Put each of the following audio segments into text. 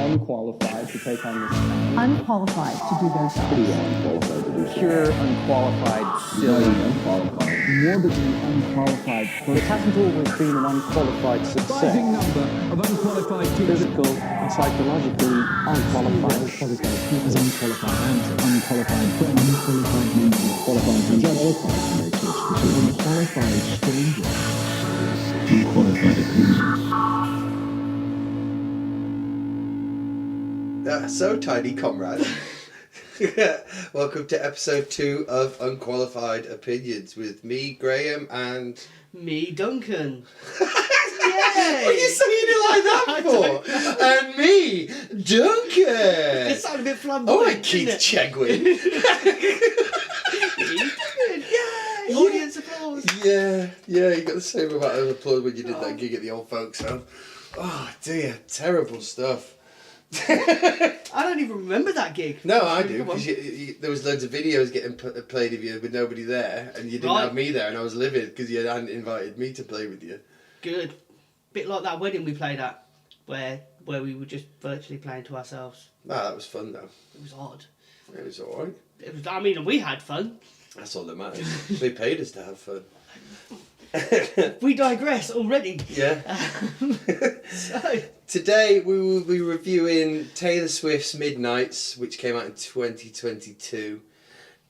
unqualified to take on this challenge. Unqualified to do their job. Pretty well unqualified to do so. Pure, unqualified, silly. Unqualified. Morbidly unqualified. Well, it hasn't always been an unqualified success. Rising number of unqualified teachers. Physical and psychologically unqualified. As unqualified and unqualified friend, unqualified neighbor, qualified teacher, unqualified makers, unqualified stranger, unqualified opinions. So tidy, comrade. Welcome to episode 2 of Unqualified Opinions with me, Graeme, and me, Duncan. What are you saying it like that for? And me, Duncan. It sounded a bit flamboyant. Oh, and Keith Chegwin. Yay! Audience applause. Yeah, you got the same amount of applause when you did that gig at the old folks' home. Oh dear, terrible stuff. I don't even remember that gig. No, I do, because there was loads of videos getting played of you with nobody there, and you didn't have me there, and I was livid because you hadn't invited me to play with you. Good. Bit like that wedding we played at, where we were just virtually playing to ourselves. No, that was fun though. It was odd. It was alright. It was. I mean, we had fun. That's all that matters. They paid us to have fun. We digress already. Yeah. So Today we will be reviewing Taylor Swift's Midnights, which came out in 2022,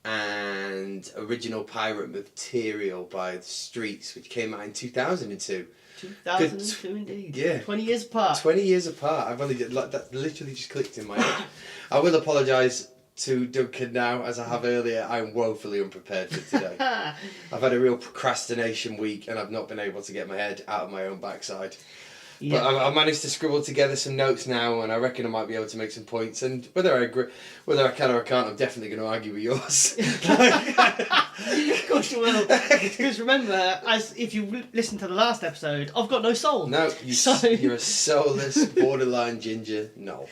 and original Pirate Material by The Streets, which came out in 2002. 2002 indeed. Yeah. 20 years apart. 20 years apart. I've only like that literally just clicked in my head. I will apologise to Duncan now, as I have earlier. I'm woefully unprepared for today. I've had a real procrastination week, and I've not been able to get my head out of my own backside. Yeah. But I've managed to scribble together some notes now, and I reckon I might be able to make some points. And whether I can or I can't, I'm definitely going to argue with yours. Of course you will. Because remember, if you listen to the last episode, I've got no soul. No, you're a soulless, borderline ginger. No.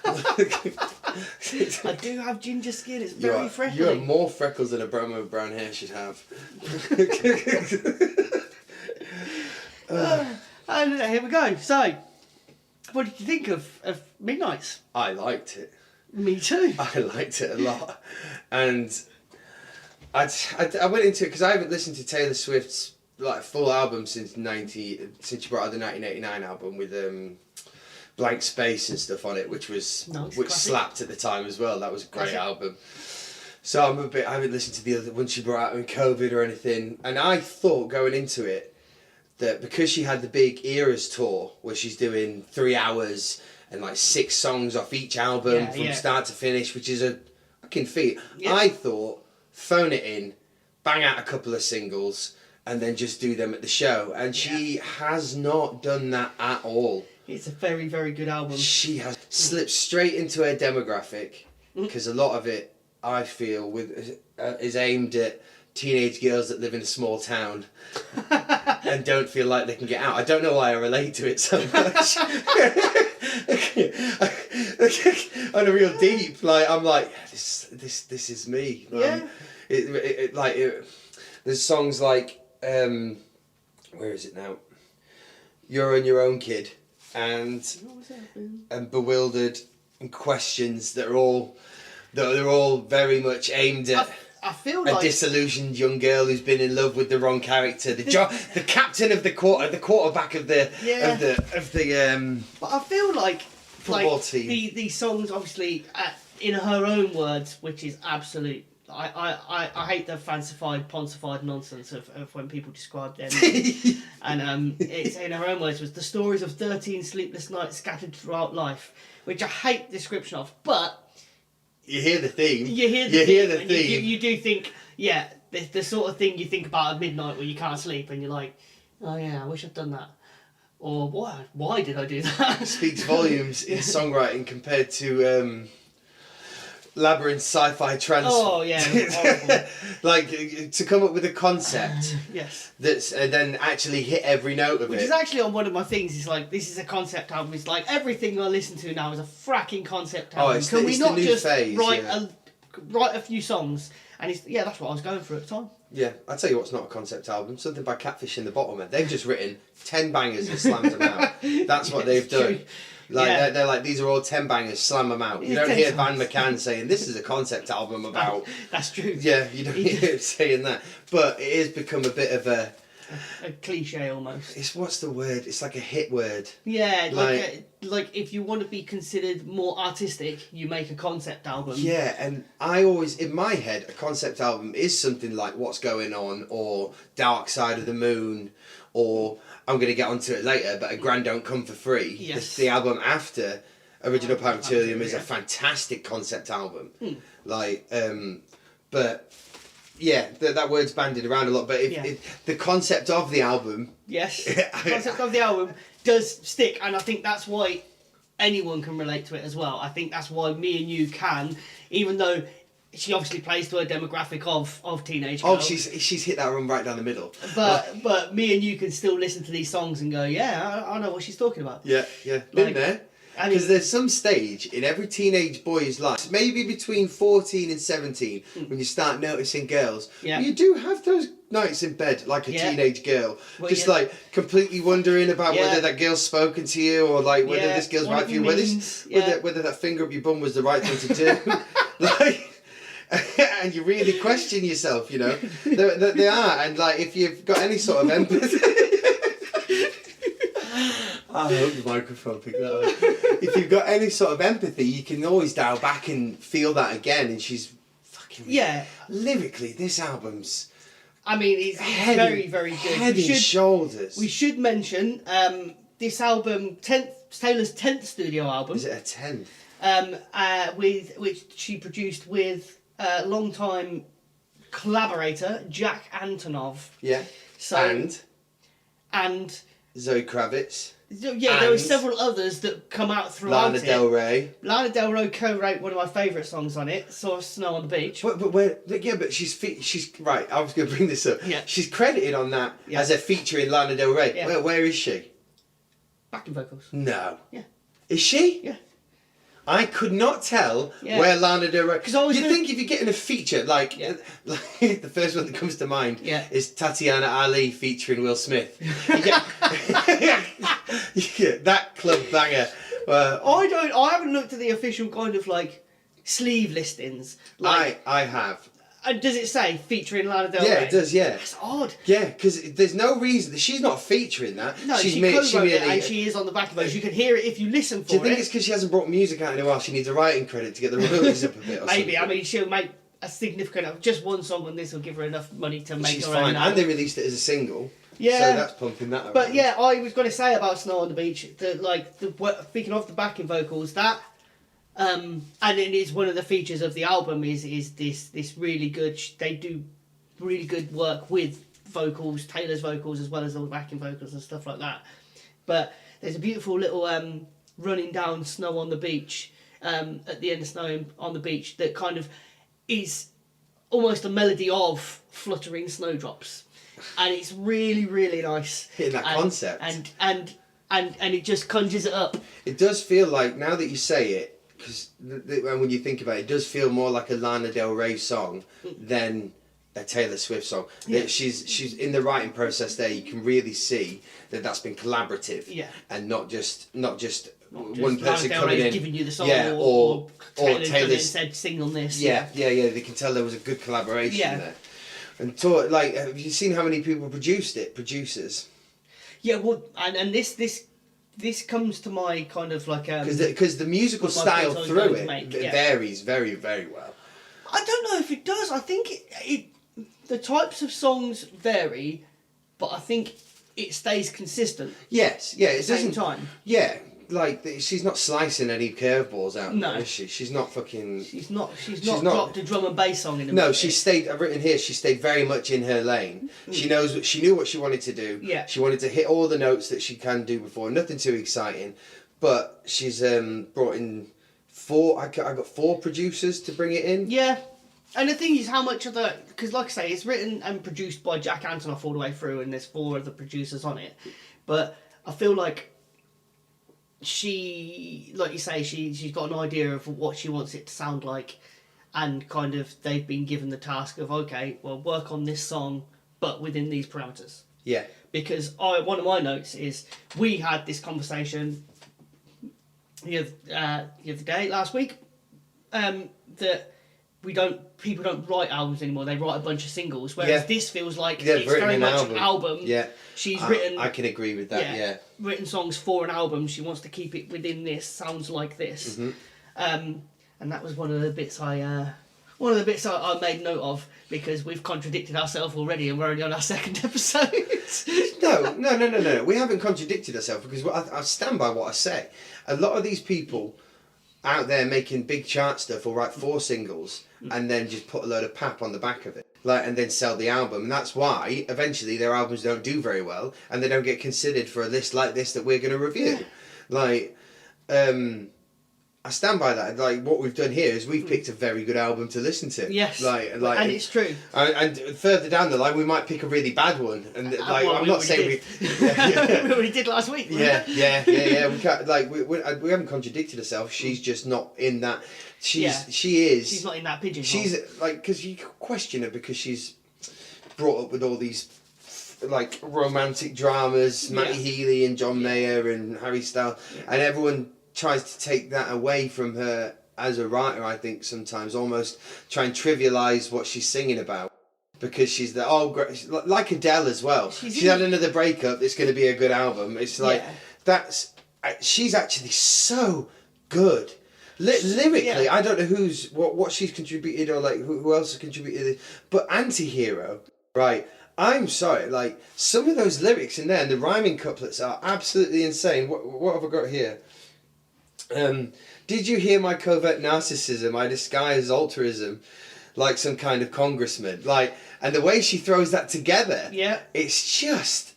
I do have ginger skin. It's very freckly. You have more freckles than a brown with brown hair should have. And here we go. So, what did you think of Midnights? I liked it. Me too. I liked it a lot, and I went into it because I haven't listened to Taylor Swift's like full album since she brought out the 1989 album with Blank Space and stuff on it, which classic. slapped at the time as well. That was a great album. So I haven't listened to the other one she brought out in COVID or anything, and I thought going into it that because she had the big Eras tour where she's doing 3 hours and like 6 songs off each album from start to finish, which is a fucking feat. Yeah. I thought, phone it in, bang out a couple of singles, and then just do them at the show. And she has not done that at all. It's a very, very good album. She has slipped straight into her demographic, because a lot of it, I feel, is aimed at teenage girls that live in a small town and don't feel like they can get out. I don't know why I relate to it so much. On a real deep, like I'm like this is me. There's songs like where is it now? You're on Your Own, Kid, and Bewildered, and Questions that are all very much aimed at I feel a like disillusioned young girl who's been in love with the wrong character, the captain of the quarterback of the But I feel like football team. These songs, obviously, in her own words, which is absolute. I hate the fancified, poncified nonsense of when people describe them. And it's in her own words was the stories of 13 sleepless nights scattered throughout life, which I hate the description of, but. You hear the theme. You hear the theme. You do think, the sort of thing you think about at midnight when you can't sleep and you're like, oh yeah, I wish I'd done that. Or why did I do that? It speaks volumes in songwriting compared to Labyrinth sci-fi trance. Oh yeah, horrible. Like to come up with a concept. Yes. That's and then actually hit every note of Which it. is actually on one of my things. It's like this is a concept album. It's like everything I listen to now is a fracking concept album. It's Can the we not new just phase, write a few songs? And that's what I was going for at the time. Yeah, I'll tell you what's not a concept album. Something by Catfish in the Bottom. They've just written 10 bangers and slammed them out. That's what they've done. Like Yeah. they're like, these are all 10 bangers, slam them out. You Yeah, don't 10 hear Van songs. McCann saying this is a concept album about. That's true. Yeah, you don't hear him saying that. But it has become a bit of a. A cliche almost. It's what's the word? It's like a hit word. Yeah, like if you want to be considered more artistic, you make a concept album. Yeah, and I always, in my head, a concept album is something like What's Going On, or Dark Side of the Moon, or I'm going to get onto it later, but A Grand Don't Come For Free. Yes. The album after Original Poetarium is a yeah. fantastic concept album. Like, but yeah, that word's bandied around a lot, but Yeah. the concept of the album. Yes, the concept of the album does stick, and I think that's why anyone can relate to it as well. I think that's why me and you can, even though she obviously plays to a demographic of teenage Oh, girls. she's hit that one right down the middle. But me and you can still listen to these songs and go, yeah, I know what she's talking about. Yeah, been Like, there. I Because mean, there's some stage in every teenage boy's life, maybe between 14 and 17, when you start noticing girls, Yeah. you do have those nights in bed like a Yeah. teenage girl. Well, just yeah. like completely wondering about Yeah. whether that girl's spoken to you, or like whether Yeah, this girl's what right it for you, means, yeah. whether that finger up your bum was the right thing to do. Like, and you really question yourself, you know. They are, and like if you've got any sort of empathy. I hope the microphone picked that up. If you've got any sort of empathy, you can always dial back and feel that again. And she's fucking lyrically, this album's I mean, it's head very, and- very good. head and shoulders. We should mention this album, Taylor's 10th studio album. Is it a 10? With which she produced with longtime collaborator Jack Antonoff. Yeah. So and Zoe Kravitz. yeah, there were And several others that come out throughout Lana it. Del Rey. Lana Del Rey co-wrote one of my favourite songs on it, "Saw Snow on the Beach." But she's right. I was going to bring this up. Yeah. She's credited on that Yeah. as a feature in Lana Del Rey. Yeah. Where is she? Backing vocals. No. Yeah. Is she? Yeah. I could not tell Yeah. where Lana Del Rey. 'Cause I was You'd gonna- think if you're getting a feature like, Yeah. like the first one that comes to mind Yeah. is Tatiana Ali featuring Will Smith. You get, you get that club banger. I haven't looked at the official kind of like sleeve listings. Like, I have. and does it say featuring Lana Del Rey? Yeah, it does. Yeah. That's odd. Yeah, because there's no reason she's not featuring that. No, she's she made- co-wrote it merely- and she is on the back of those. You can hear it if you listen for Do you think it. it's because she hasn't brought music out in a while? She needs a writing credit to get the royalties up a bit. Or Maybe. something? I mean, she'll make a significant, just one song on this will give her enough money to make She's her fine, own. and they released it as a single. Yeah. So that's pumping that. But around. yeah, I was going to say about Snow on the Beach that, like, speaking of the backing vocals, that, and it is one of the features of the album is this really good. They do really good work with vocals, Taylor's vocals as well as all the backing vocals and stuff like that. But there's a beautiful little running down Snow on the Beach at the end of Snow on the Beach that kind of is almost a melody of fluttering snowdrops. And it's really, really nice. Hitting that And- concept. And it just conjures it up. It does feel like, now that you say it, because when you think about it, it does feel more like a Lana Del Rey song than a Taylor Swift song. Yeah. That she's in the writing process there. You can really see that that's been collaborative. Yeah. And not just one Just person Lana Del coming Rey's in. giving you the song, yeah, or Taylor's done it and Taylor's. said sing on this. Yeah. They can tell there was a good collaboration Yeah. there. And have you seen how many people produced it? Producers. Yeah, well, and this comes to my kind of like Because the musical What my style friends through always it make, yeah. varies very, very well. I don't know if it does. I think the types of songs vary, but I think it stays consistent Yes, yeah, at it the same doesn't. time. Yeah, like she's not slicing any curveballs out. No. there, is she? She's not fucking. She's not not- dropped a drum and bass song in the No, movie. she stayed. I've written here. She stayed very much in her lane. She knew what she wanted to do. Yeah. She wanted to hit all the notes that she can do before. Nothing too exciting, but she's brought in four. I got 4 producers to bring it in. Yeah. And the thing is how much of the... Because like I say, it's written and produced by Jack Antonoff all the way through and there's 4 other producers on it. But I feel like she, like you say, she's got an idea of what she wants it to sound like. And kind of they've been given the task of, okay, well, work on this song, but within these parameters. Yeah. Because one of my notes is we had this conversation the other day, last week, that people don't write albums anymore. They write a bunch of singles. Whereas Yeah. this feels like They've it's written very an much album. an album. Yeah. She's written. I can agree with that. Yeah. Written songs for an album. She wants to keep it within this. Sounds like this. Mm-hmm. And that was one of the bits I made note of, because we've contradicted ourselves already, and we're only on our second episode. No. We haven't contradicted ourselves, because I stand by what I say. A lot of these people out there making big chart stuff will write 4 singles and then just put a load of pap on the back of it, and then sell the album. And that's why eventually their albums don't do very well, and they don't get considered for a list like this that we're going to review. I stand by that. Like, what we've done here is we've picked a very good album to listen to. Yes, and it's true. And further down the line, we might pick a really bad one. And I'm not saying we already did last week. Yeah. We can't, we haven't contradicted ourselves. She's just not in that. She's not in that pigeonhole. She's because you question her because she's brought up with all these romantic dramas, Matty Healy and John Mayer and Harry Styles, and everyone tries to take that away from her as a writer. I think sometimes almost try and trivialise what she's singing about, because she's like Adele as well. She's had another breakup. It's going to be a good album. It's like she's actually so good. Lyrically, I don't know what she's contributed or who else has contributed, but Anti-Hero, right? I'm sorry, some of those lyrics in there and the rhyming couplets are absolutely insane. What have I got here? Did you hear my covert narcissism? I disguise altruism like some kind of congressman. And the way she throws that together, it's just...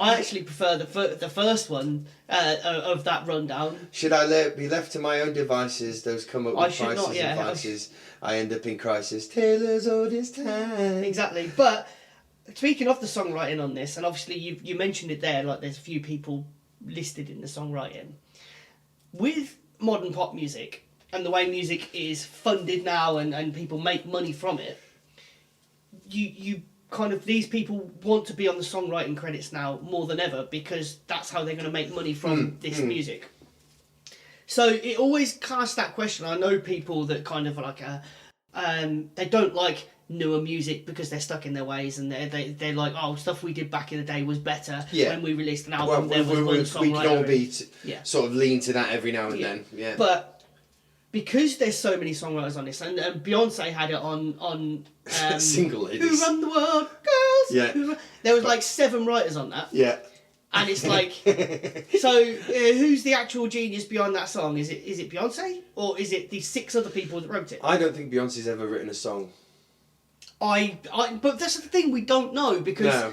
I actually prefer the first one of that rundown. Should I be left to my own devices? Those come up with crises and vices. I end up in crisis. Taylor's oldest time. Exactly. But speaking of the songwriting on this, and obviously you mentioned it there, there's a few people listed in the songwriting. With modern pop music and the way music is funded now and people make money from it, you kind of, these people want to be on the songwriting credits now more than ever, because that's how they're going to make money from this music. So it always casts that question. I know people that kind of they don't like newer music because they're stuck in their ways, and they're like, oh, stuff we did back in the day was better when we released an album. There was one songwriter. We can all be sort of lean to that every now and then. Yeah. But because there's so many songwriters on this, and Beyonce had it on Single Ladies. Who Run the World, Girls. Yeah. There was 7 writers on that. Yeah. And it's so who's the actual genius behind that song? Is it Beyonce, or is it the 6 other people that wrote it? I don't think Beyonce's ever written a song. But that's the thing, we don't know, because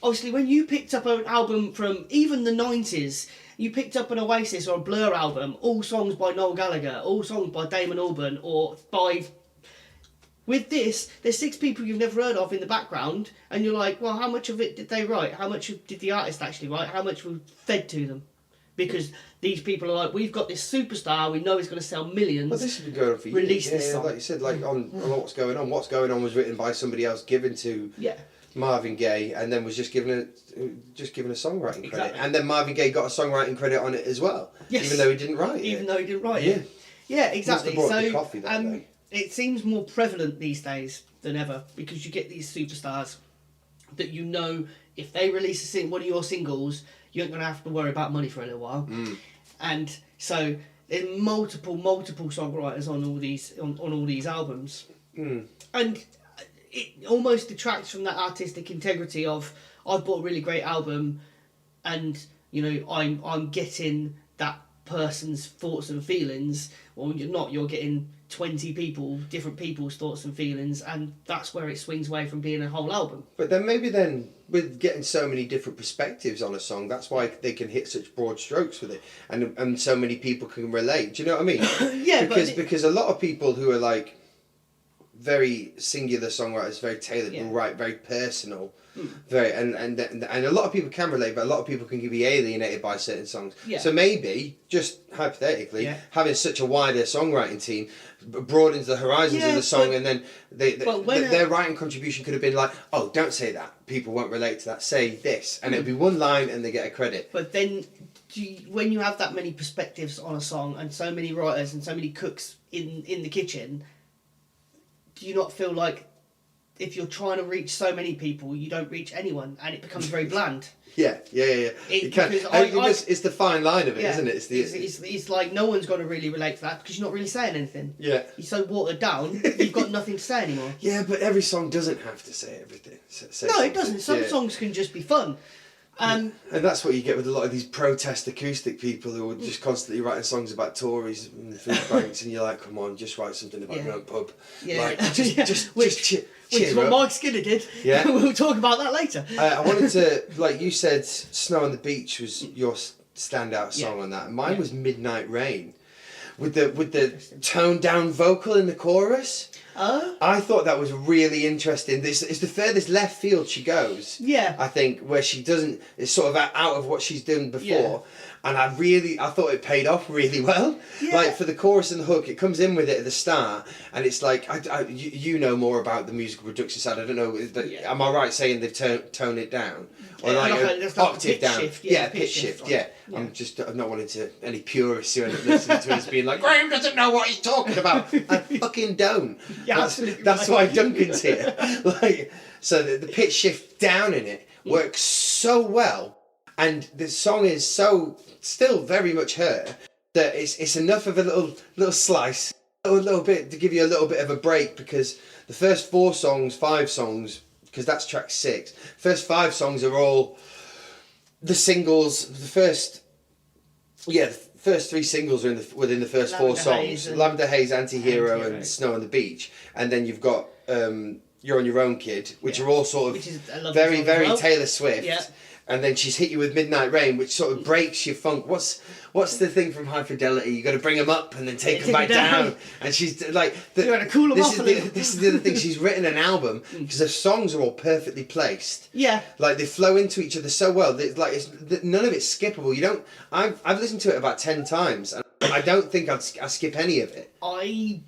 obviously when you picked up an album from even the 90s, you picked up an Oasis or a Blur album, all songs by Noel Gallagher, all songs by Damon Albarn, or 5. With this, there's 6 people you've never heard of in the background, and you're like, well, how much of it did they write? How much did the artist actually write? How much was fed to them? Because these people are like, we've got this superstar, we know he's going to sell millions. Well, this has been going on for years. Release this song. Like you said, on What's Going On. What's Going On was written by somebody else, given to Marvin Gaye, and then was just given a songwriting credit. And then Marvin Gaye got a songwriting credit on it as well, even though he didn't write it. Even though he didn't write it. Yeah, exactly. Must have brought the coffee that day. It seems more prevalent these days than ever, because you get these superstars that if they release one of your singles, you ain't going to have to worry about money for a little while. And so there's multiple songwriters on all these albums. And it almost detracts from that artistic integrity of, I've bought a really great album, and I'm getting that person's thoughts and feelings. Well, you're not. You're getting 20 different people's thoughts and feelings, and that's where it swings away from being a whole album. But then with getting so many different perspectives on a song, that's why they can hit such broad strokes with it, and so many people can relate. Do you know what I mean? Yeah, because a lot of people who are very singular songwriters, very tailored, will write very personal, very and a lot of people can relate, but a lot of people can be alienated by certain songs. Yeah. So maybe, just hypothetically, having such a wider songwriting team broadens the horizons of the song, and then their writing contribution could have been like, oh, don't say that, people won't relate to that, say this, and it'll be one line and they get a credit. But then, when you have that many perspectives on a song and so many writers and so many cooks in the kitchen, do you not feel like if you're trying to reach so many people, you don't reach anyone, and it becomes very bland? Yeah. It can. It's the fine line of it, isn't it? It's like no one's going to really relate to that because you're not really saying anything. Yeah. You're so watered down, you've got nothing to say anymore. Yeah, but every song doesn't have to say everything. No, it doesn't. Some songs can just be fun. And that's what you get with a lot of these protest acoustic people who are just constantly writing songs about Tories and the food banks, and you're like, come on, just write something about your own pub. Yeah. Like, just cheer Which is what up. Mike Skinner did. Yeah. We'll talk about that later. I wanted to, like you said, Snow on the Beach was your standout song on that. And mine was Midnight Rain. With the toned down vocal in the chorus. Oh. I thought that was really interesting. This is the furthest left field she goes. Yeah. I think where she doesn't, it's sort of out of what she's done before. And I thought it paid off really well. Yeah. Like for the chorus and the hook, it comes in with it at the start, and it's like you know more about the musical production side. I don't know. Am I right saying they've toned it down, or like an octave down? Shift, pitch shift. Yeah. I'm not wanting to any purists who end up listening to us being like, Graeme doesn't know what he's talking about. I fucking don't. Yeah, that's why Duncan's here. Like, so the pitch shift down in it works so well. And the song is still very much her, that it's enough of a little slice, a little bit to give you a little bit of a break, because the first 5 songs, because that's track 6, first 5 songs are all the singles. The first 3 singles are within the first 4 songs. Lavender Haze, Anti-Hero and Snow on the Beach. And then you've got You're on Your Own Kid, which are all sort of very, very Taylor Swift. Yeah. And then she's hit you with Midnight Rain, which sort of breaks your funk. What's the thing from High Fidelity? You got to bring them up and then take them back down. And she's like, you got to cool them off a little. This is the other thing. She's written an album because her songs are all perfectly placed. Yeah, like they flow into each other so well. None of it's skippable. You don't. I've listened to it about 10 times, and I don't think I'd skip any of it. Do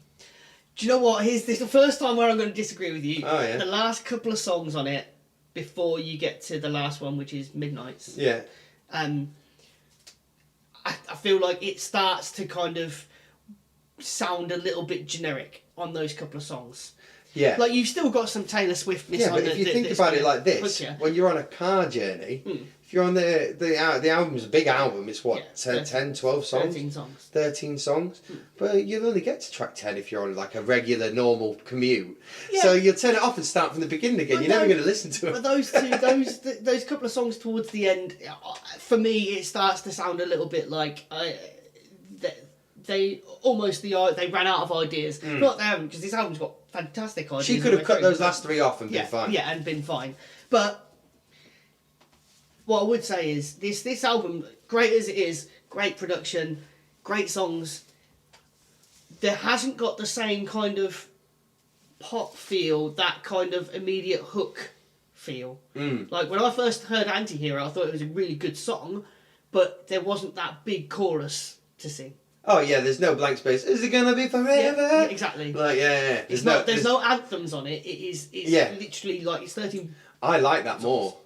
you know what? This is the first time where I'm going to disagree with you. Oh yeah. The last couple of songs on it, before you get to the last one, which is Midnights. Yeah. I feel like it starts to kind of sound a little bit generic on those couple of songs. Yeah. Like you've still got some Taylor Swiftness on it. Yeah, but if you think about it like this, when you're on a car journey, if you're on the album's a big album, it's what, 10, 12 songs? 13 songs. 13 songs. But you'll only get to track 10 if you're on like a regular, normal commute. Yeah. So you'll turn it off and start from the beginning again. You're never going to listen to it. But those couple of songs towards the end, for me, it starts to sound a little bit like they ran out of ideas. Not they haven't, because this album's got fantastic ideas. She could have cut those last 3 off and been fine. Yeah, and been fine. But what I would say is this album, great as it is, great production, great songs, there hasn't got the same kind of pop feel, that kind of immediate hook feel. Like when I first heard Anti-Hero, I thought it was a really good song, but there wasn't that big chorus to sing. Oh yeah, there's no blank space. Is it gonna be forever? Yeah, exactly. Like yeah. There's no anthems on it. It's literally like it's 13. I like that more.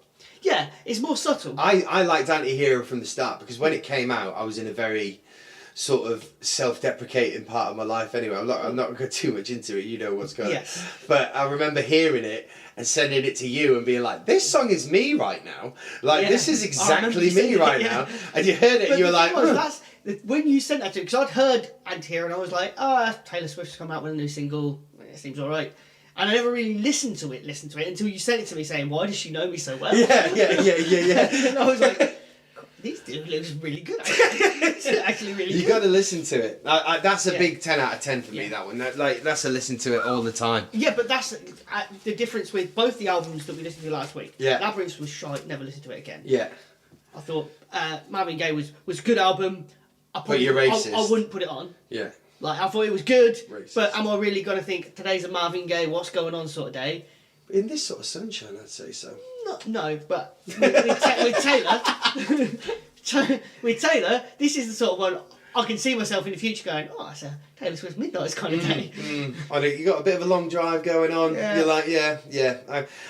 Yeah, it's more subtle. I liked Anti-Hero from the start, because when it came out, I was in a very sort of self-deprecating part of my life anyway. I'm not going to go too much into it, you know what's going on. Yes. But I remember hearing it and sending it to you and being like, this song is me right now. Like, this is exactly me right now. And you heard it and you were like... when you sent that to me, because I'd heard Anti-Hero and I was like, Taylor Swift's come out with a new single, it seems alright. And I never really listened to it until you sent it to me saying, why does she know me so well? Yeah. And I was like, these dudes looks really good. It's actually really good. You got to listen to it. That's a big 10 out of 10 for me, that one. That's a listen to it all the time. Yeah, but that's the difference with both the albums that we listened to last week. Yeah. Labyrinth was shite, never listened to it again. Yeah. I thought Marvin Gaye was a good album. But you're racist. I wouldn't put it on. Yeah. Like, I thought it was good, Racist. but am I really going to think today's a Marvin Gaye, what's going on sort of day? In this sort of sunshine, I'd say so. No, but with Taylor, with Taylor, this is the sort of one I can see myself in the future going, oh, it's a Taylor Swift Midnights kind of day. I know you got a bit of a long drive going on. Yeah. You're like, yeah.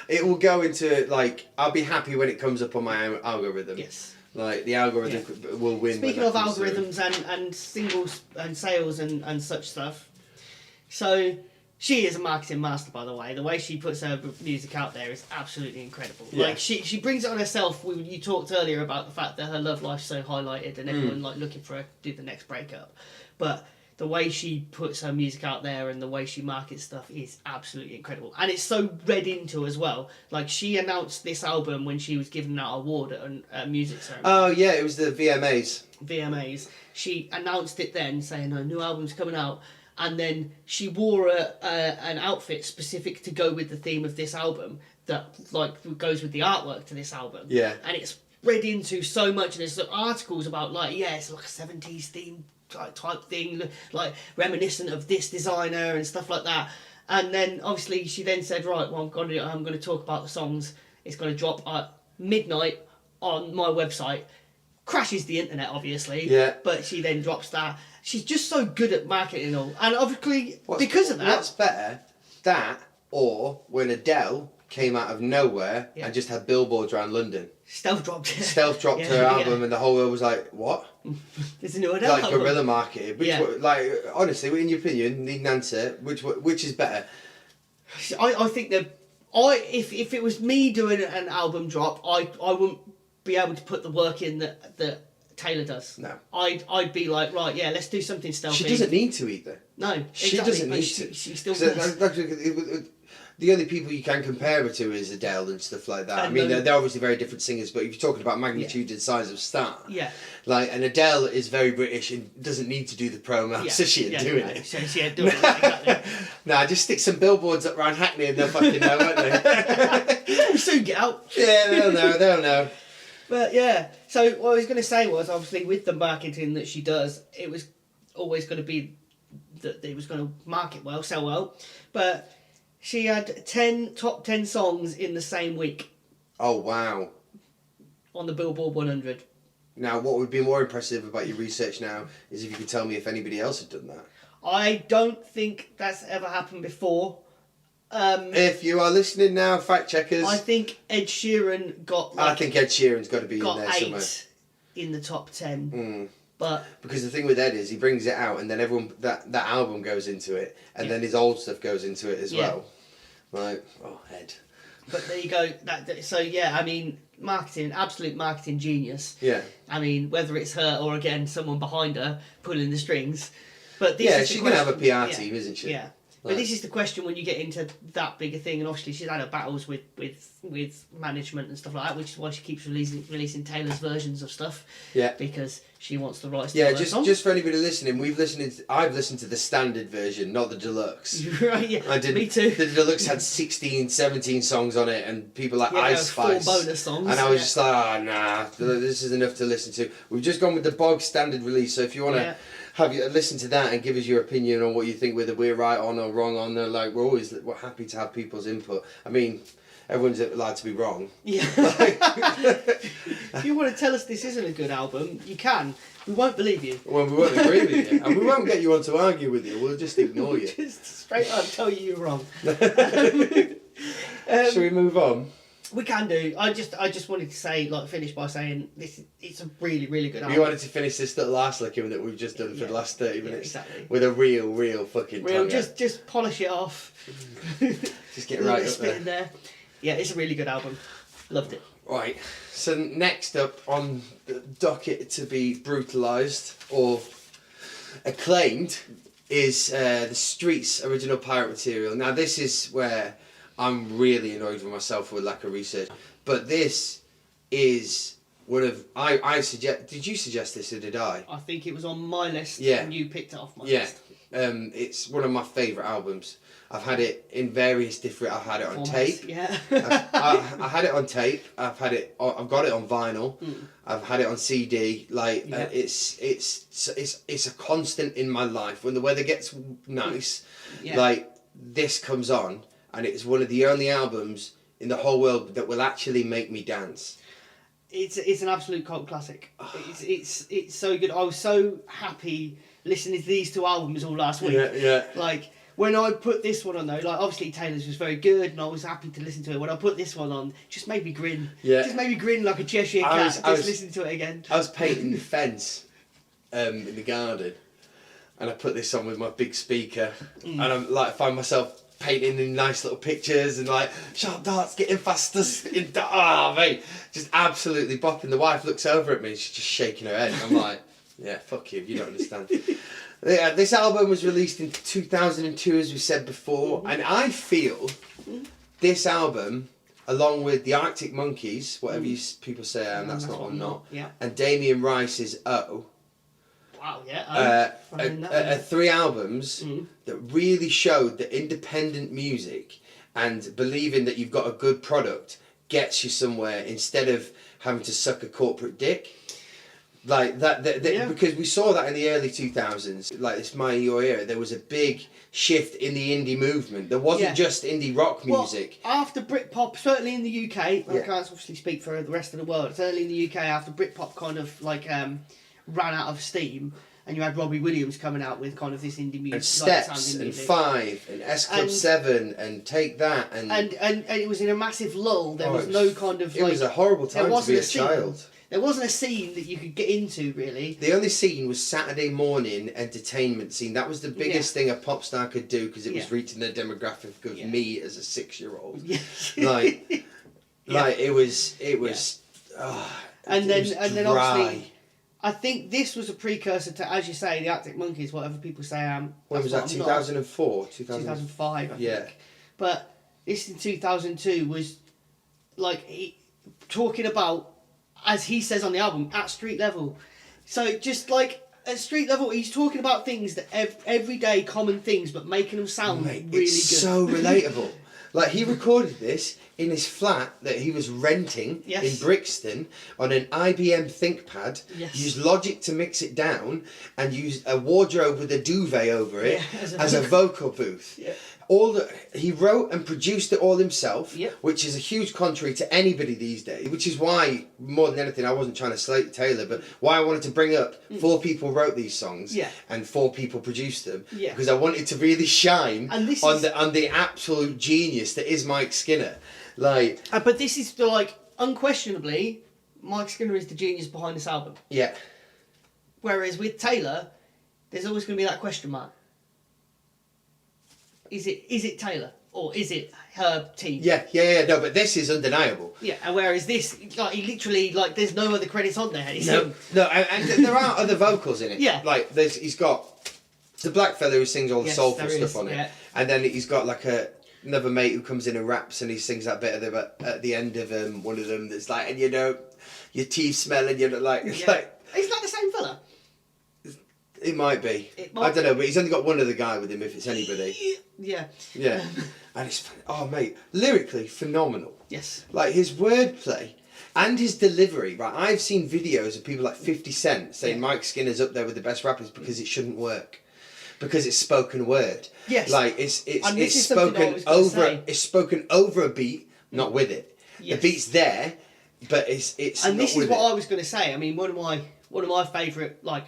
It will go into like I'll be happy when it comes up on my algorithm. Yes. Like the algorithm will win. Speaking when of that comes through. algorithms and singles and sales and such stuff, so she is a marketing master, by the way. The way she puts her music out there is absolutely incredible. Yeah. Like she brings it on herself. You talked earlier about the fact that her love life's so highlighted and everyone like looking for her to do the next breakup, but the way she puts her music out there and the way she markets stuff is absolutely incredible. And it's so read into as well. Like, she announced this album when she was giving out an award at a music ceremony. Oh yeah, it was the VMAs. She announced it then, saying her new album's coming out. And then she wore an outfit specific to go with the theme of this album that like goes with the artwork to this album. Yeah. And it's read into so much. And there's articles about like, yeah, it's like a 70s theme type thing, like reminiscent of this designer and stuff like that. And then obviously she then said, right, well, I'm going to talk about the songs. It's going to drop at midnight on my website. Crashes the internet, obviously. Yeah. But she then drops that. She's just so good at marketing all. And obviously, because of that... What's better, that or when Adele came out of nowhere and just had billboards around London. Stealth dropped Her album and the whole world was like, what? There's a new Adele Like album. guerrilla marketing. Like, honestly, in your opinion, need an answer. Which is better? I think that... If it was me doing an album drop, I wouldn't be able to put the work in that Taylor does. No. I'd be like, right, yeah, let's do something stealthy. She doesn't need to either. No, She exactly, doesn't but need she, to. She still 'Cause does. the only people you can compare her to is Adele and stuff like that. I mean, they're obviously very different singers, but if you're talking about magnitude and size of star, like, and Adele is very British and doesn't need to do the promo, so she ain't doing it. She ain't doing it, exactly. Nah, just stick some billboards up around Hackney and they'll fucking know, won't they? We'll soon get out. Yeah, they'll know. But yeah, so what I was going to say was, obviously, with the marketing that she does, it was always going to be that it was going to market well, sell well. But she had top 10 songs in the same week Oh, wow. on the Billboard 100. Now, what would be more impressive about your research now is if you could tell me if anybody else had done that. I don't think that's ever happened before. If you are listening now, fact checkers. I think Ed Sheeran got I think Ed Sheeran's got to be in there 8 somewhere. in the top 10. But because the thing with Ed is he brings it out and then everyone that album goes into it and then his old stuff goes into it as well. Like, oh, Ed. But there you go. So yeah, I mean, absolute marketing genius. Yeah. I mean, whether it's her or again someone behind her pulling the strings. But this is she's the going to have a question- PR team, isn't she? Yeah. But this is the question when you get into that big a thing, and obviously she's had her battles with management and stuff like that, which is why she keeps releasing Taylor's versions of stuff. Yeah. Because she wants the rights to Yeah, her song. just for anybody listening, I've listened to the standard version, not the deluxe. Right, yeah. I did. Me too. The deluxe had 16, 17 songs on it, and people like Ice there were Spice. 4 bonus songs. And I was just like, oh, nah, this is enough to listen to. We've just gone with the bog standard release, so if you want to listen to that and give us your opinion on what you think, whether we're right on or wrong on, like we're happy to have people's input. I mean, everyone's allowed to be wrong. Yeah. If you want to tell us this isn't a good album, you can. We won't believe you. Well, we won't agree with you, and we won't get you on to argue with you. We'll just ignore you. Just straight up tell you you're wrong. Shall we move on? We can do. I just wanted to say, finish by saying it's a really, really good album. You wanted to finish this little ass licking that we've just done for the last 30 minutes. Exactly. With a real fucking tongue out. Just polish it off. Just get right up spit in there. there. Yeah, it's a really good album. Loved it. Right, so next up on the docket to be brutalised or acclaimed is the Streets original Pirate material. Now this is where I'm really annoyed with myself for lack of research, but this is one of I suggest. Did you suggest this or did I? I think it was on my list Yeah. and you picked it off my Yeah. list. it's one of my favourite albums. I've had it in various different. I've had it on tape. Yeah. I had it on tape. I've got it on vinyl. I've had it on CD. Like it's a constant in my life. When the weather gets nice, like this comes on, and it's one of the only albums in the whole world that will actually make me dance. It's an absolute cult classic. It's so good. I was so happy listening to these two albums all last week. Yeah. Like when I put this one on though, like obviously Taylor's was very good and I was happy to listen to it. When I put this one on, it just made me grin. Yeah. Just made me grin like a Cheshire cat listening to it again. I was painting the fence in the garden, and I put this on with my big speaker, and I'm like, I find myself painting in nice little pictures and like sharp darts getting faster mate, just absolutely bopping. The wife looks over at me and she's just shaking her head. I'm like, yeah, fuck you don't understand. Yeah, this album was released in 2002, as we said before, and I feel this album, along with the Arctic Monkeys, whatever people say, and that's not or not, and Damien Rice's O. Wow, yeah. Are three albums that really showed that independent music and believing that you've got a good product gets you somewhere instead of having to suck a corporate dick. Like that, because we saw that in the early 2000s, like it's my your era. There was a big shift in the indie movement. There wasn't just indie rock music. Well, after Britpop, certainly in the UK, I can't obviously speak for the rest of the world. Certainly in the UK, after Britpop kind of like ran out of steam, and you had Robbie Williams coming out with kind of this indie music, and Steps, and music. Five, and S Club 7, and Take That, and it was in a massive lull. There was no kind of. It was a horrible time to be a child. There wasn't a scene that you could get into, really. The only scene was Saturday morning entertainment scene. That was the biggest thing a pop star could do because it was reaching the demographic of me as a 6-year-old. Yeah. Like it was. And then obviously, I think this was a precursor to, as you say, the Arctic Monkeys. Whatever people say, when was that? 2004, 2005. I yeah. think. But this in 2002 was like talking about, as he says on the album, at street level. So just like at street level, he's talking about things that everyday common things, but making them sound really good. It's so relatable. Like he recorded this in his flat that he was renting in Brixton on an IBM ThinkPad. Yes. Used Logic to mix it down and used a wardrobe with a duvet over it as a vocal booth. Yeah. He wrote and produced it all himself, Yep. which is a huge contrary to anybody these days. Which is why, more than anything, I wasn't trying to slate Taylor, but why I wanted to bring up 4 people wrote these songs and 4 people produced them, because I wanted to really shine on the absolute genius that is Mike Skinner. Like, but this is like unquestionably, Mike Skinner is the genius behind this album. Yeah. Whereas with Taylor, there's always going to be that question mark. Is it Taylor or is it her team? Yeah. No, but this is undeniable. Yeah, and whereas this, like, he literally, like, there's no other credits on there. No, and there are other vocals in it. Yeah. Like, he's got the black fella who sings all the soulful stuff on it, and then he's got like another mate who comes in and raps, and he sings that bit at the end of one of them that's like, and your teeth smell, and you're like, it's like. Is that the same fella? It might be. I don't know, but he's only got one other guy with him if it's anybody. Yeah. Yeah. And it's, mate, lyrically phenomenal. Yes. Like his wordplay and his delivery, right? I've seen videos of people like 50 Cent saying Mike Skinner's up there with the best rappers because it shouldn't work. Because it's spoken word. Yes. Like it's spoken over a beat, not with it. Yes. The beat's there, but it's and not this with is what it. I was going to say. I mean, one of my favourite like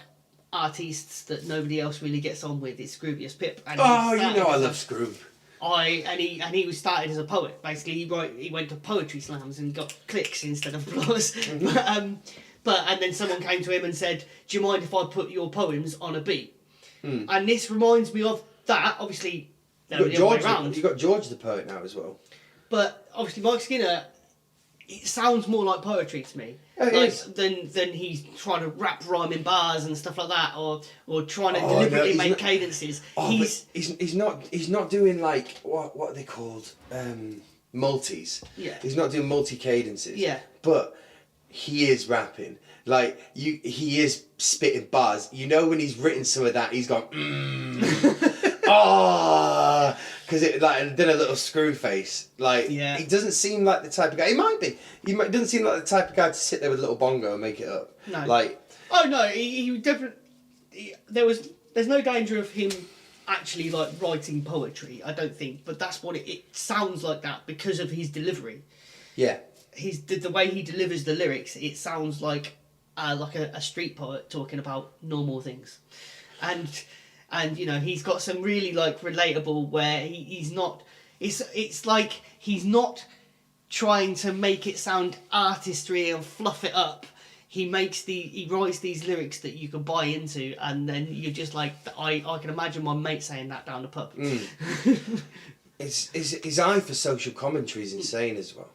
artists that nobody else really gets on with is Scroobius Pip. And I love Scroob. He was started as a poet. Basically, he went to poetry slams and got clicks instead of applause. And then someone came to him and said, "Do you mind if I put your poems on a beat?" And this reminds me of that. Obviously, you've got George the poet now as well. But obviously, Mike Skinner, it sounds more like poetry to me. Than he's trying to rap rhyming bars and stuff like that, or trying to deliberately make cadences. He's not doing like what are they called? Multis. Yeah. He's not doing multi cadences. Yeah. But he is rapping. Like he is spitting bars. You know when he's written some of that, he's gone, oh, because it like did a little screw face. Like he doesn't seem like the type of guy. He might be. Doesn't seem like the type of guy to sit there with a little bongo and make it up. No. Like. Oh no, he definitely. There's no danger of him actually like writing poetry. I don't think, but that's what it sounds like that because of his delivery. Yeah. The way he delivers the lyrics, it sounds like a street poet talking about normal things, and you know he's got some really like relatable where he's not. It's like he's not trying to make it sound artistry and fluff it up. He writes these lyrics that you can buy into, and then you're just like, I can imagine my mate saying that down the pub. His eye for social commentary is insane as well.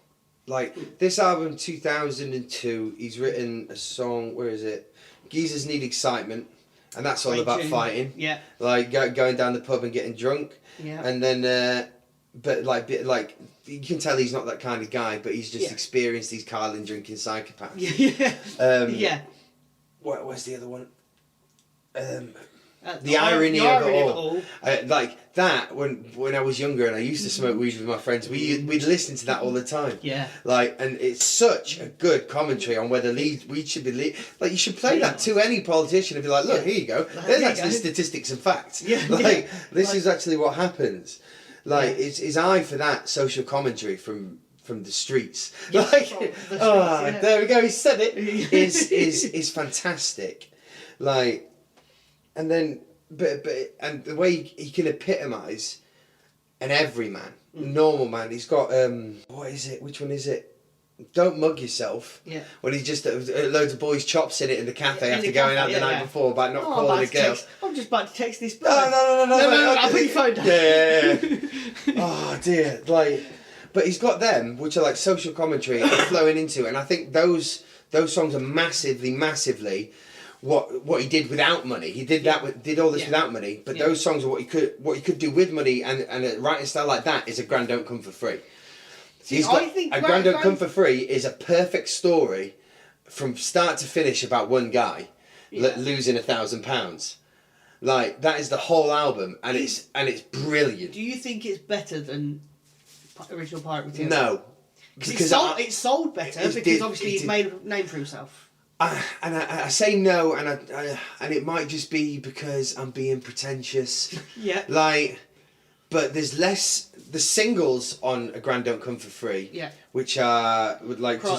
Like this album, 2002, he's written a song. Where is it? Geezers Need Excitement, and that's all about fighting. Yeah. Like going down the pub and getting drunk. Yeah. And then, but like you can tell he's not that kind of guy, but he's just experienced these Carlin drinking psychopaths. Yeah. Yeah. Where's the other one? The irony of it all. Like that when I was younger and I used to smoke weed with my friends, we'd listen to that all the time. Yeah. Like, and it's such a good commentary on whether weed should be like you should play that to any politician and be like, look, here you go. There's actually statistics and facts. Yeah. Like this is actually what happens. Like it's his eye for that social commentary from the streets. Yes, like from the streets, there we go. He said it. is fantastic. Like. And then, but and the way he can epitomise an everyman, normal man. He's got what is it? Which one is it? Don't Mug Yourself. Yeah. When he's just loads of boys chops in it in the cafe after going out the night before about not calling a girl. I'm just about to text this. No. I'll put your phone down. Yeah. Oh dear, like, but he's got them, which are like social commentary flowing into, and I think those songs are massively. What he did without money, he did did all this without money. But those songs are what he could do with money, and a writing style like that is a Grand Don't Come for Free. See, I think a Grand Don't Come for Free is a perfect story from start to finish about one guy losing £1,000. Like that is the whole album, and it's brilliant. Do you think it's better than original Pirate Material? No, because it sold better because obviously he's made a name for himself. I say no, and it might just be because I'm being pretentious. Yeah. Like, but there's less. The singles on A Grand Don't Come for Free. Yeah. Which are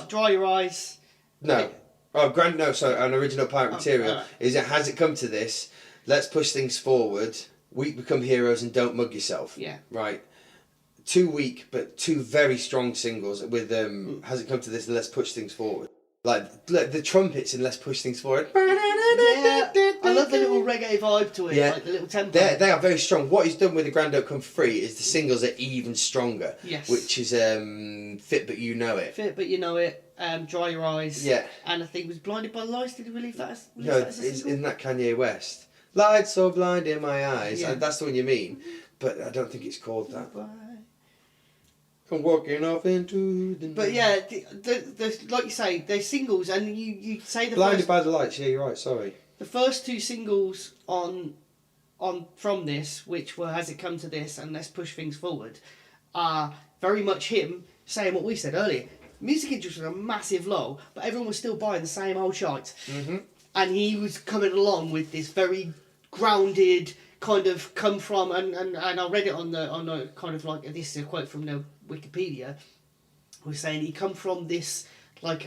Dry Your Eyes. No. Sorry. An original Pirate Material is it Has It Come to This? Let's push things forward. Weak Become Heroes and Don't Mug Yourself. Yeah. Right. 2 weak but 2 very strong singles with Has It Come to This and Let's Push Things Forward. Like the trumpets and Let's Push Things Forward. Yeah, I love the little reggae vibe to it, like the little tempo. They are very strong. What he's done with The Grand Don't Come Free is the singles are even stronger. Yes. Which is Fit But You Know It. Fit But You Know It, Dry Your Eyes. Yeah. And I think it was Blinded by the Lights. Did you release that? Isn't that Kanye West? Lights so blind in my eyes. Yeah. That's the one you mean. But I don't think it's called that. I'm walking off into the night. But yeah, the like you say, they're singles, and you say Blinded by the Lights. Yeah, you're right. Sorry. The first 2 singles on from this, which were Has It Come to This and Let's Push Things Forward, are very much him saying what we said earlier. Music industry was a massive low, but everyone was still buying the same old shite. Mm-hmm. And he was coming along with this very grounded kind of come from, and I read it on the kind of like, this is a quote from the Wikipedia, was saying he come from this like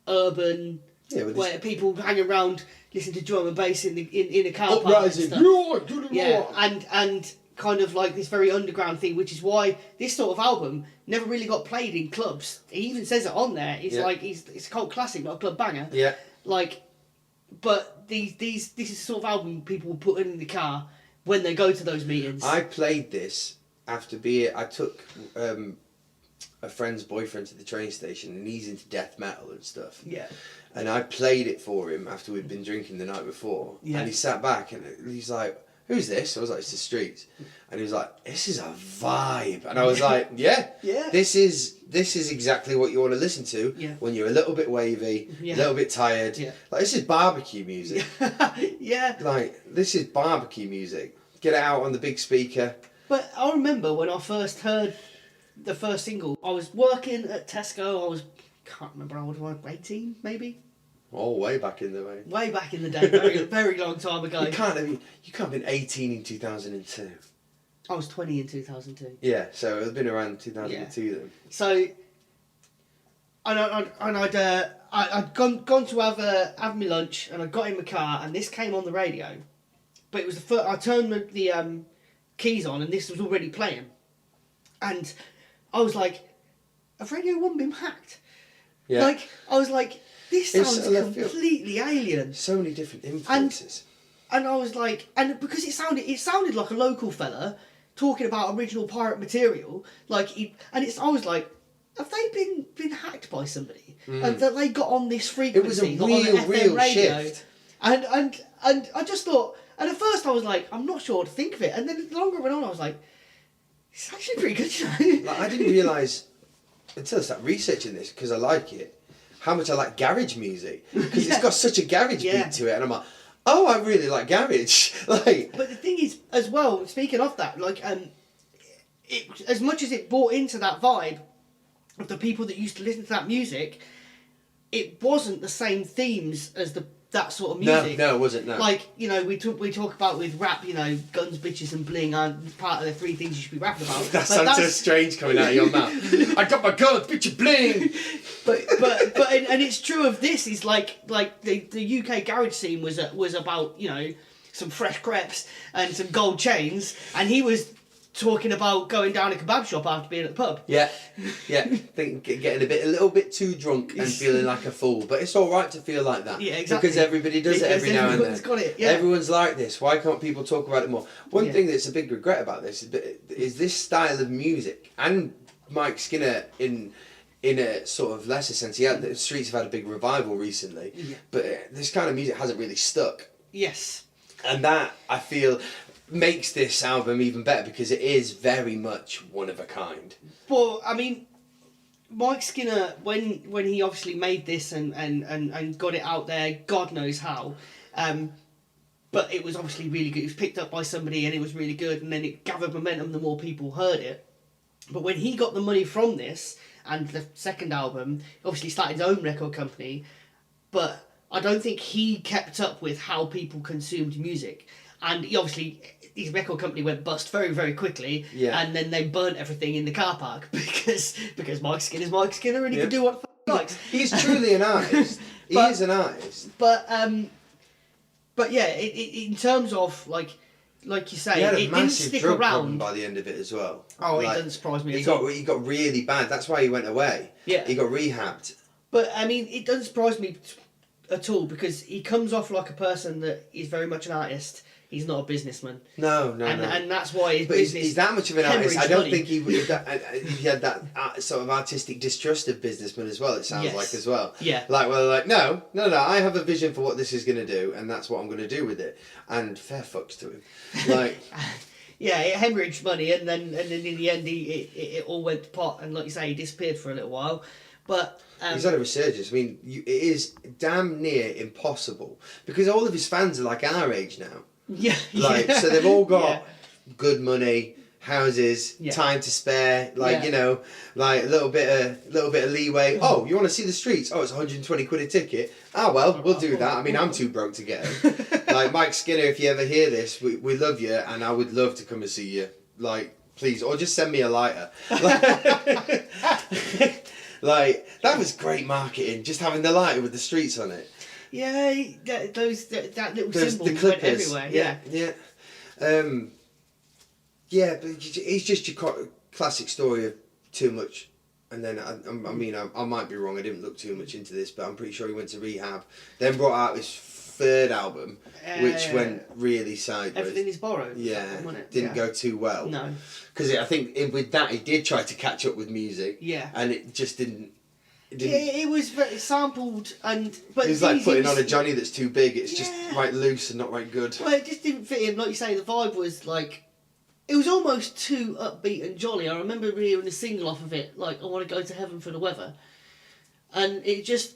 urban where people hang around, listen to drum and bass in a car park and stuff. Yeah, and kind of like this very underground thing, which is why this sort of album never really got played in clubs. He even says it on there. It's like it's a cult classic, not a club banger. Yeah. Like, but this is the sort of album people will put in the car when they go to those meetings. I played this after I took a friend's boyfriend to the train station, and he's into death metal and stuff. Yeah. And I played it for him after we'd been drinking the night before. Yeah. And he sat back and he's like, who's this? I was like, it's the Streets. And he was like, this is a vibe. And I was like, yeah, Yeah. this is exactly what you want to listen to when you're a little bit wavy, a little bit tired. Yeah. Like, this is barbecue music. Yeah. Like, this is barbecue music. Get it out on the big speaker. But I remember when I first heard the first single, I was working at Tesco. Can't remember how old I was, 18 maybe? Oh, way back in the way. Way back in the day, very, very long time ago. You can't have been 18 in 2002. I was 20 in 2002. Yeah, so it had been around 2002 then. So, I'd gone to have my lunch, and I got in my car, and this came on the radio. But it was the first, I turned the keys on, and this was already playing. And I was like, have Radio 1 been hacked? Yeah. Like, I was like, this It's sounds a left field. completely alien. So many different influences. And I was like, and because it sounded like a local fella talking about original pirate material, I was like, have they been hacked by somebody? And that they got on this frequency, It was a got on the FM real radio. shift. And I just thought, and at first I was like, I'm not sure what to think of it. And then the longer it went on, I was like, it's actually pretty good, you know. Like, I didn't realise until I started researching this, because I like it, how much I like garage music. Because it's got such a garage beat to it, and I'm like, oh, I really like garage. Like, but the thing is, as well, speaking of that, it, as much as it bought into that vibe of the people that used to listen to that music, it wasn't the same themes as that sort of music. No, it wasn't. No. Like, you know, we talk about with rap, you know, guns, bitches, and bling aren't part of the 3 things you should be rapping about. That sounds so strange coming out of your mouth. I got my guns, bitch, you bling. But and it's true of this. Is like the UK garage scene was about, you know, some fresh crepes and some gold chains, and he was talking about going down a kebab shop after being at the pub. Yeah. Getting a little bit too drunk and feeling like a fool, but it's all right to feel like that. Yeah, exactly. Because everybody does it every now and then. Everyone's got it. Yeah. Everyone's like this. Why can't people talk about it more? One thing that's a big regret about this is this style of music, and Mike Skinner in a sort of lesser sense. The Streets have had a big revival recently, but this kind of music hasn't really stuck. Yes. And that, I feel, makes this album even better, because it is very much one of a kind. Well, I mean, Mike Skinner, when he obviously made this and got it out there, God knows how, but it was obviously really good. It was picked up by somebody and it was really good, and then it gathered momentum the more people heard it. But when he got the money from this and the second album, obviously started his own record company, but I don't think he kept up with how people consumed music. And he obviously, his record company went bust very, very quickly, and then they burnt everything in the car park because Mike Skinner's Mike Skinner, and he can do what the f*** he likes. He's truly an artist. He is an artist. But yeah, in terms of like you say, He had a it didn't massive stick drug problem around. by the end of it as well. Oh, it doesn't surprise me He at all. got really bad. That's why he went away. Yeah. He got rehabbed. But I mean, it doesn't surprise me at all, because he comes off like a person that is very much an artist. He's not a businessman. No. And that's why his But business. he's that much of an artist. I hemorrhaged don't money. think he had that sort of artistic distrust of businessmen as well. It sounds like as well. Yeah. No. I have a vision for what this is going to do, and that's what I'm going to do with it. And fair fucks to him. Like. Yeah, it hemorrhaged money, and then in the end, it all went to pot, and like you say, he disappeared for a little while. But he's had a resurgence. I mean, it is damn near impossible, because all of his fans are like our age now. Yeah. So they've all got good money, houses, Yeah. time to spare, you know, like a little bit of leeway. Oh, you want to see the Streets? Oh, it's 120 quid a ticket. Oh well, we'll do that. I mean, I'm too broke to get them. Like, Mike Skinner, if you ever hear this, we love you, and I would love to come and see you. Like, please, or just send me a lighter. Like, that was great marketing, just having the lighter with the Streets on it. Yeah, that little symbol The went clippers. everywhere. Yeah. But it's just your classic story of too much. And then, I might be wrong, I didn't look too much into this, but I'm pretty sure he went to rehab. Then brought out his third album, which went really sideways. Everything is borrowed. Yeah, Wasn't it? didn't go too well. No. Because I think with that, he did try to catch up with music. Yeah. And it just didn't it was very sampled but It was like putting on a Johnny that's too big. It's just Yeah. right loose and not right good. Well, it just didn't fit in. Like you say, the vibe was like, it was almost too upbeat and jolly. I remember hearing a single off of it, like I Want to Go to Heaven for the Weather, and it just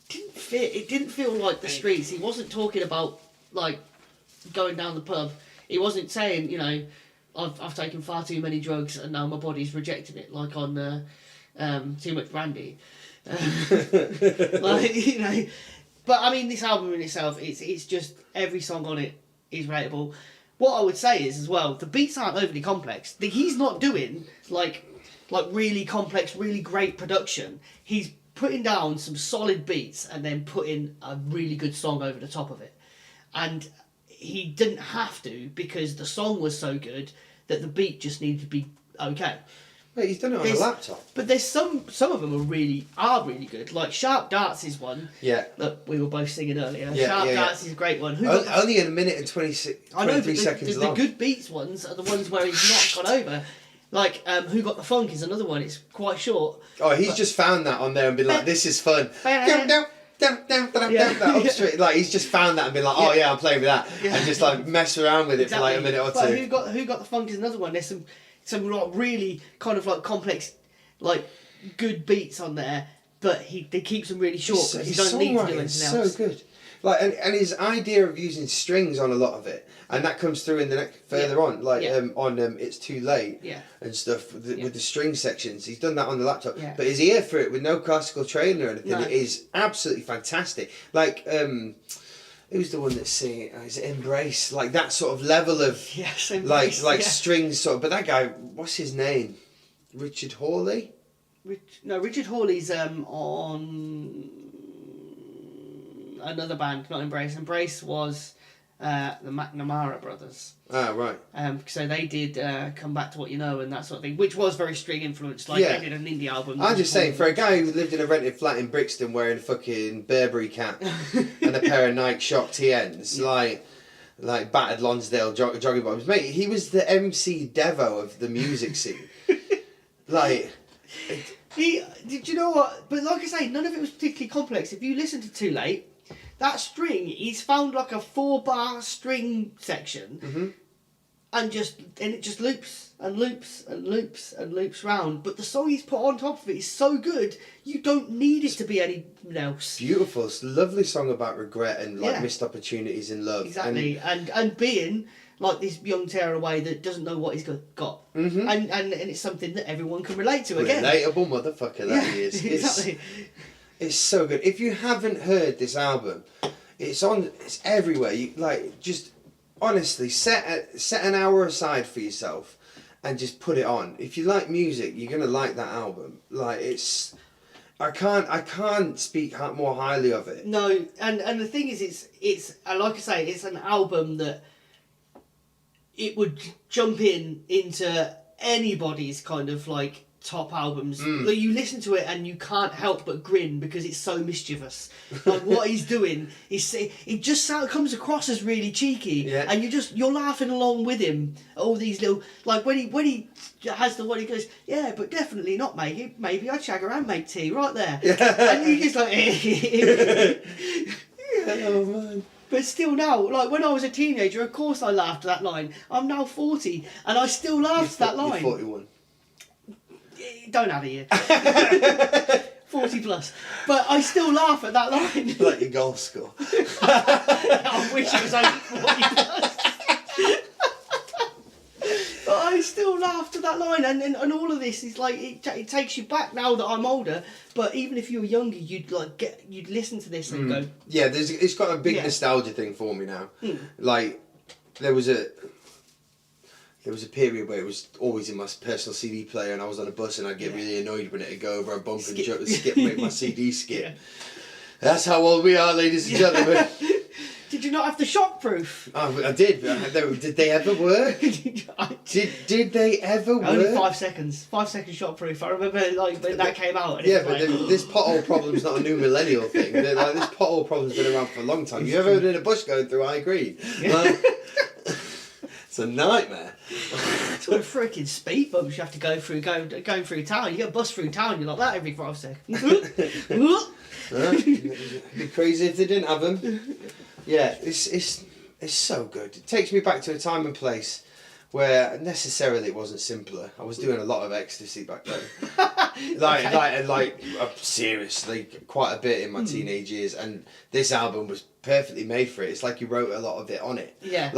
didn't fit. It didn't feel like the streets. He wasn't talking about like going down the pub. He wasn't saying, you know, I've taken far too many drugs and now my body's rejecting it, like on Too Much Brandy. Like, you know, but I mean, this album in itself, it's just every song on it is rateable. What I would say is as well, the beats aren't overly complex. He's not doing like really complex, really great production. He's putting down some solid beats and then putting a really good song over the top of it. And he didn't have to, because the song was so good that the beat just needed to be okay. Mate, he's done it on a laptop. But there's some of them are really good. Like Sharp Darts is one. Yeah. That we were both singing earlier. Yeah, Sharp yeah, Darts is a great one. Only in a minute and 23 I know, but seconds the long. good beats ones are the ones where he's not gone over. Like Who Got the Funk is another one. It's quite short. Oh, he's just found that on there and been like, this is fun. Like he's just found that and been like, oh yeah, I'm playing with that, and just like mess around with it for like a minute or two. But Who Got the Funk is another one. There's some like really kind of like complex, like good beats on there, but he keeps them really short because you don't need to do anything else. So good. Like and his idea of using strings on a lot of it, and that comes through in the next further on, like on It's Too Late, and stuff with the string sections. He's done that on the laptop, but his ear for it with no classical training or anything, it is absolutely fantastic. Like who's the one that's singing? Is it Embrace? Like that sort of level of Embrace, like strings sort of. But that guy, what's his name? Richard Hawley. Richard Hawley's on another band, not Embrace. Embrace was the McNamara brothers. Ah, right. So they did Come Back to What You Know and that sort of thing, which was very string influenced. Like they did an indie album. I'm just saying, for a guy who lived in a rented flat in Brixton wearing a fucking Burberry cap and a pair of Nike Shock TNs, like battered Lonsdale jogging bottoms, mate, he was the MC Devo of the music scene. Like. Did you know what? But like I say, none of it was particularly complex. If you listen to Too Late, that string, he's found like a 4-bar string section, and it just loops and loops and loops and loops round. But the song he's put on top of it is so good, you don't need it to be anything else. Beautiful, it's a lovely song about regret and like missed opportunities in love. Exactly, and being like this young tearaway that doesn't know what he's got, and it's something that everyone can relate to. Again, relatable motherfucker that he is. Exactly. It's so good. If you haven't heard this album, it's everywhere. You like just honestly set an hour aside for yourself and just put it on. If you like music, you're gonna like that album. Like I can't speak more highly of it. No, and the thing is, it's like I say, it's an album that it would jump into anybody's kind of like top albums. Like you listen to it and you can't help but grin because it's so mischievous. Like what he's doing, it just comes across as really cheeky, and you're laughing along with him. All these little, like when he has the one, he goes, yeah, but definitely not Maggie. Maybe I'd shag her and make tea right there, and you just like, oh man. But still now, like when I was a teenager, of course I laughed at that line. I'm now 40 and I still laugh at that line. You're 41. Don't have a year. 40 plus. But I still laugh at that line. Like your golf score. I wish it was only 40 plus. But I still laughed at that line, and all of this is like it takes you back now that I'm older. But even if you were younger, you'd listen to this and go. Yeah, it's got a big nostalgia thing for me now. Like there was a period where it was always in my personal CD player, and I was on a bus and I'd get really annoyed when it'd go over and bump and jump, make my CD skip. Yeah. That's how old we are, ladies and gentlemen. Did you not have the shockproof? Oh, I did. Did they ever work? Did they ever work? Only 5 seconds. 5 second shockproof. I remember like when that came out. And This pothole problem's not a new millennial thing. Like this pothole problem's been around for a long time. You ever been in a bush going through high green? It's a nightmare. Sort of freaking speed bumps you have to go through going through town. You get a bus through town, you're like that every 5 seconds. It'd be crazy if they didn't have them. Yeah, it's so good. It takes me back to a time and place where necessarily it wasn't simpler. I was doing a lot of ecstasy back then. Seriously, quite a bit in my teenage years, and this album was perfectly made for it. It's like you wrote a lot of it on it. Yeah.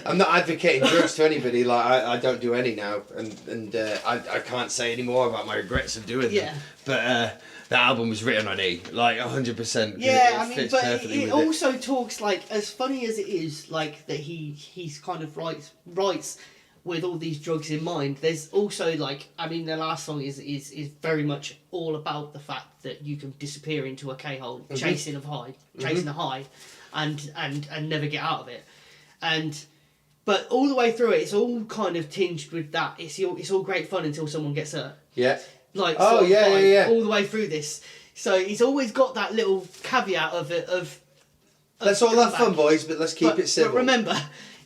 I'm not advocating drugs to anybody. Like I don't do any now, and I can't say any more about my regrets of doing them. But the album was written on E, like 100%. Yeah, it I mean, fits but perfectly it with also talks like, as funny as it is, like that he's kind of writes with all these drugs in mind. There's also like, I mean, the last song is very much all about the fact that you can disappear into a K-hole, chasing a high, and never get out of it, but all the way through it, it's all kind of tinged with that. It's all great fun until someone gets hurt. Yeah. Like Oh, sort of yeah, vibe yeah, yeah. all the way through this. So he's always got that little caveat of it of Let's all have comeback. fun, boys, but let's keep it simple. But remember,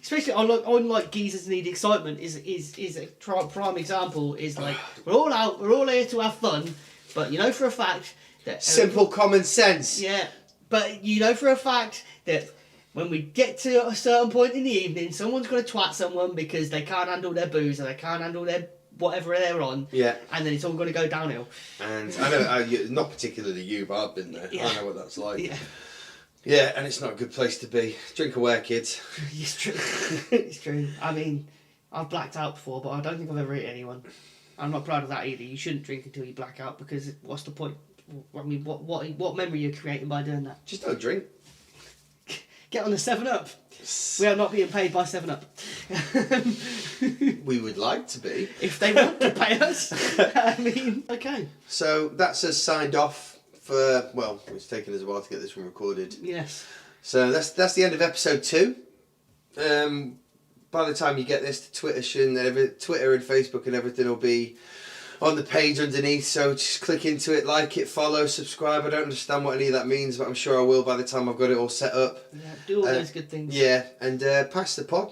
especially on like Geezers Need Excitement is a prime example. Is like we're all here to have fun, but you know for a fact that Simple common sense. yeah, but you know for a fact that when we get to a certain point in the evening, someone's going to twat someone because they can't handle their booze or they can't handle their whatever they're on. Yeah. And then it's all going to go downhill. And I know, not particularly you, but I've been there. Yeah. I know what that's like. Yeah. Yeah, and it's not a good place to be. Drink aware, kids. It's true. It's true. I mean, I've blacked out before, but I don't think I've ever hit anyone. I'm not proud of that either. You shouldn't drink until you black out because what's the point? I mean, what memory are you creating by doing that? Just don't drink. Get on the 7-Up. We are not being paid by 7-Up. We would like to be. If they want to pay us. I mean, okay. So that's us signed off for, well, it's taken us a while to get this one recorded. Yes. So that's the end of episode 2. By the time you get this, Twitter and Facebook and everything will be on the page underneath, so just click into it, like it, follow, subscribe. I don't understand what any of that means, but I'm sure I will by the time I've got it all set up. Yeah, do all those good things. Yeah, and pass the pod.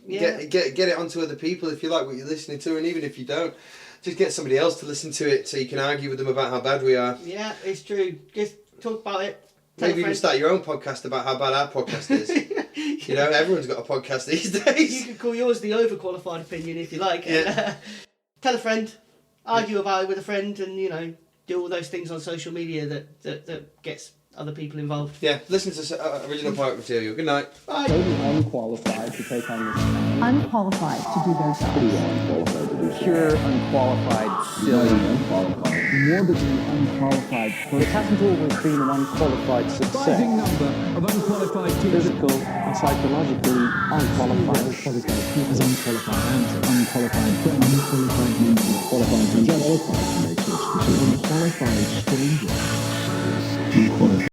Yeah. Get it onto other people if you like what you're listening to, and even if you don't, just get somebody else to listen to it so you can argue with them about how bad we are. Yeah, it's true. Just talk about it. Tell Maybe a even friend. start your own podcast about how bad our podcast is. You know, everyone's got a podcast these You days. could call yours the overqualified opinion if you like. Yeah. Tell a friend, argue about it with a friend, and do all those things on social media that gets other people involved. Yeah, listen to original pirate material. Good night. Bye. Totally unqualified to take on this challenge. Unqualified to do their job. Unqualified to do so. Pure, unqualified, silly. Unqualified. Morbidly unqualified It person. hasn't always been an unqualified Rising success. number of unqualified teachers. Physical and psychologically unqualified. Unqualified people. As unqualified answers. Unqualified friends. Unqualified mentors. Qualified teachers. Qualified to make such decisions. Unqualified strangers. Unqualified.